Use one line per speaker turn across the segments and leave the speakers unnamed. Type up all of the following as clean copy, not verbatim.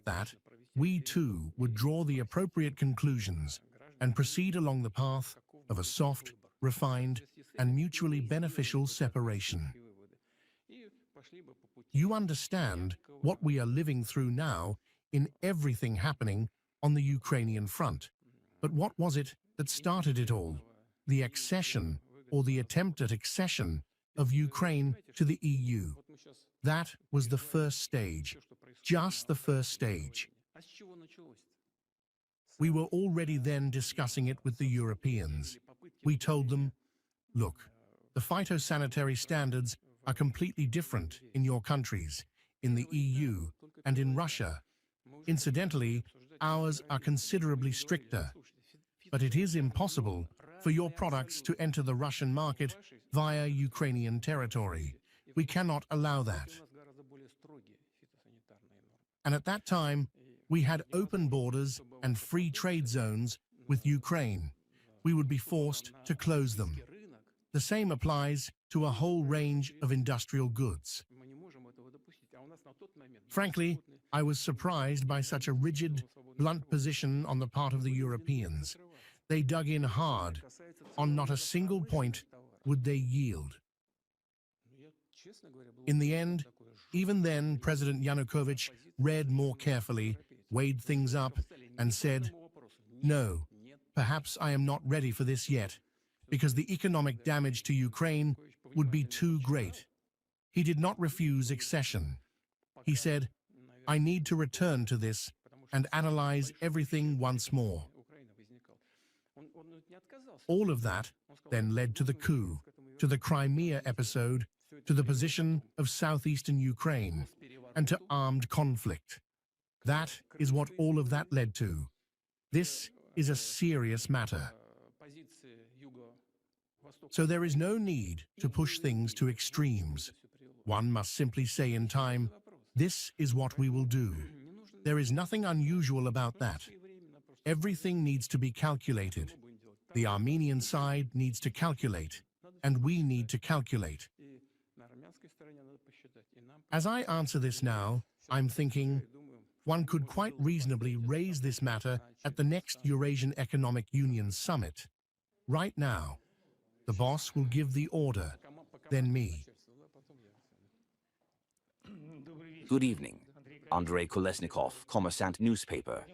hoped that we too would draw the appropriate conclusions and proceed along the path of a soft, refined, and mutually beneficial separation. You understand what we are living through now in everything happening on the Ukrainian front. But what was it that started it all? The accession, or the attempt at accession, of Ukraine to the EU. That was the first stage, just the first stage. We were already then discussing it with the Europeans. We told them, look, the phytosanitary standards are completely different in your countries, in the EU, and in Russia. Incidentally, ours are considerably stricter. But it is impossible for your products to enter the Russian market via Ukrainian territory. We cannot allow that. And at that time, we had open borders and free trade zones with Ukraine. We would be forced to close them. The same applies to a whole range of industrial goods. Frankly, I was surprised by such a rigid, blunt position on the part of the Europeans. They dug in hard. On not a single point would they yield. In the end, even then, President Yanukovych read more carefully, weighed things up, and said, no, perhaps I am not ready for this yet, because the economic damage to Ukraine would be too great. He did not refuse accession. He said, I need to return to this and analyze everything once more. All of that then led to the coup, to the Crimea episode, to the position of southeastern Ukraine, and to armed conflict. That is what all of that led to. This is a serious matter. So there is no need to push things to extremes. One must simply say in time, this is what we will do. There is nothing unusual about that. Everything needs to be calculated. The Armenian side needs to calculate, and we need to calculate. As I answer this now, I'm thinking, one could quite reasonably raise this matter at the next Eurasian Economic Union Summit. Right now, the boss will give the order, then me.
Good evening. Andrei Kolesnikov, Kommersant newspaper.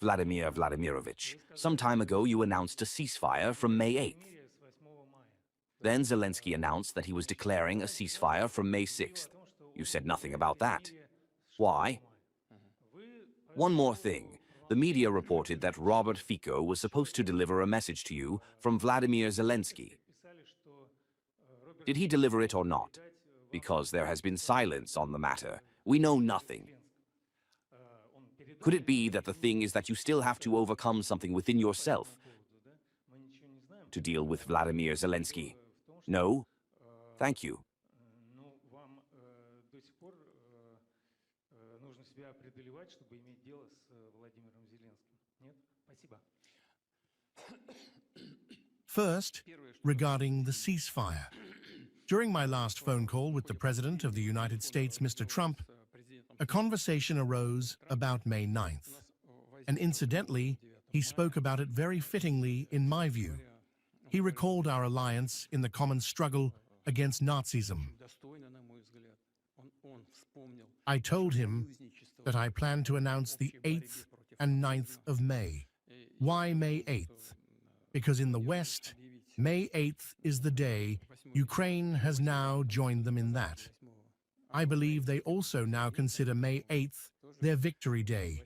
Vladimir Vladimirovich, some time ago you announced a ceasefire from May 8th. Then Zelensky announced that he was declaring a ceasefire from May 6th. You said nothing about that. Why? One more thing. The media reported that Robert Fico was supposed to deliver a message to you from Vladimir Zelensky. Did he deliver it or not? Because there has been silence on the matter. We know nothing. Could it be that the thing is that you still have to overcome something within yourself to deal with Vladimir Zelensky? No? Thank you.
First, regarding the ceasefire. During my last phone call with the President of the United States, Mr. Trump, a conversation arose about May 9th. And incidentally, he spoke about it very fittingly, in my view. He recalled our alliance in the common struggle against Nazism. I told him that I plan to announce the 8th and 9th of May. Why May 8th? Because in the West, May 8th is the day Ukraine has now joined them in that. I believe they also now consider May 8th their victory day.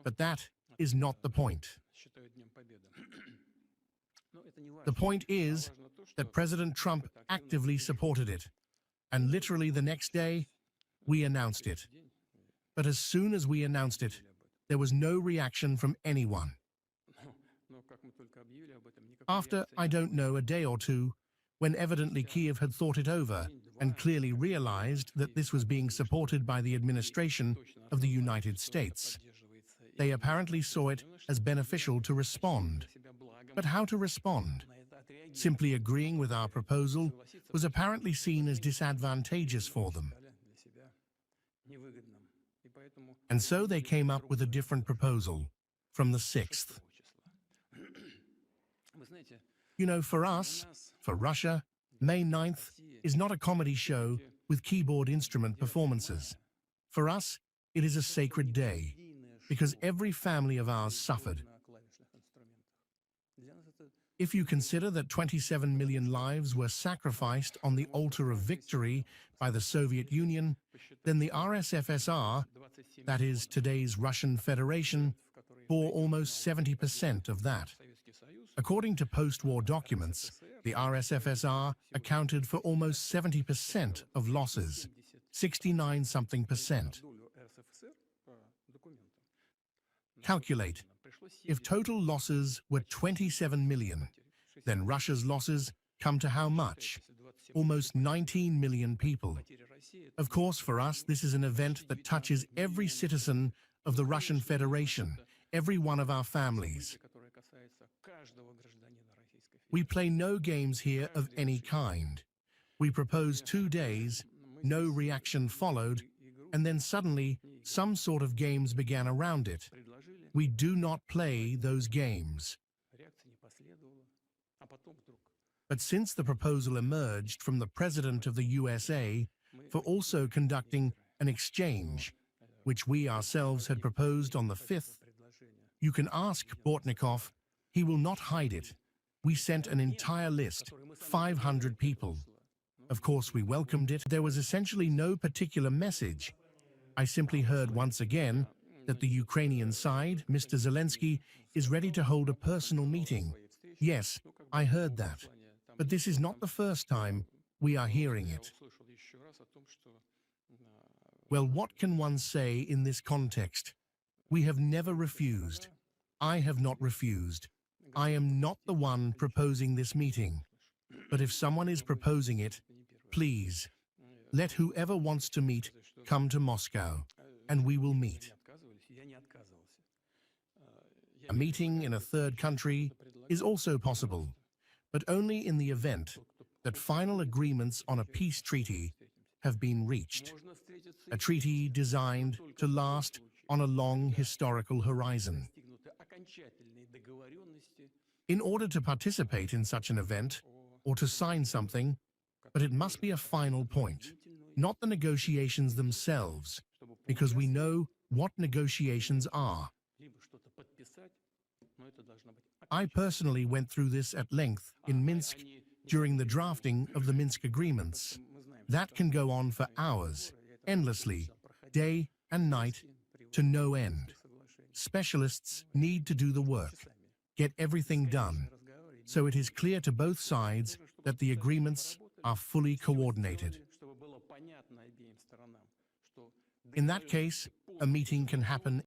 But that is not the point. The point is that President Trump actively supported it, and literally the next day, we announced it. But as soon as we announced it, there was no reaction from anyone. After, I don't know, a day or two, when evidently Kiev had thought it over and clearly realized that this was being supported by the administration of the United States, they apparently saw it as beneficial to respond. But how to respond? Simply agreeing with our proposal was apparently seen as disadvantageous for them. And so they came up with a different proposal from the 6th. You know, for us, for Russia, May 9th is not a comedy show with keyboard instrument performances. For us, it is a sacred day, because every family of ours suffered. If you consider that 27 million lives were sacrificed on the altar of victory by the Soviet Union, then the RSFSR, that is today's Russian Federation, bore almost 70% of that. According to post-war documents, the RSFSR accounted for almost 70% of losses, 69-something%. Calculate. If total losses were 27 million, then Russia's losses come to how much? Almost 19 million people. Of course, for us, this is an event that touches every citizen of the Russian Federation, every one of our families. We play no games here of any kind. We proposed 2 days, no reaction followed, and then suddenly some sort of games began around it. We do not play those games. But since the proposal emerged from the President of the USA for also conducting an exchange, which we ourselves had proposed on the 5th, you can ask Bortnikov, he will not hide it. We sent an entire list, 500 people. Of course, we welcomed it. There was essentially no particular message. I simply heard once again that the Ukrainian side, Mr. Zelensky, is ready to hold a personal meeting. Yes, I heard that. But this is not the first time we are hearing it. Well, what can one say in this context? We have never refused. I have not refused. I am not the one proposing this meeting. But if someone is proposing it, please, let whoever wants to meet come to Moscow, and we will meet. A meeting in a third country is also possible, but only in the event that final agreements on a peace treaty have been reached. A treaty designed to last on a long historical horizon. In order to participate in such an event, or to sign something, but it must be a final point, not the negotiations themselves, because we know what negotiations are. I personally went through this at length in Minsk during the drafting of the Minsk agreements. That can go on for hours, endlessly, day and night, to no end. Specialists need to do the work, get everything done, so it is clear to both sides that the agreements are fully coordinated. In that case, a meeting can happen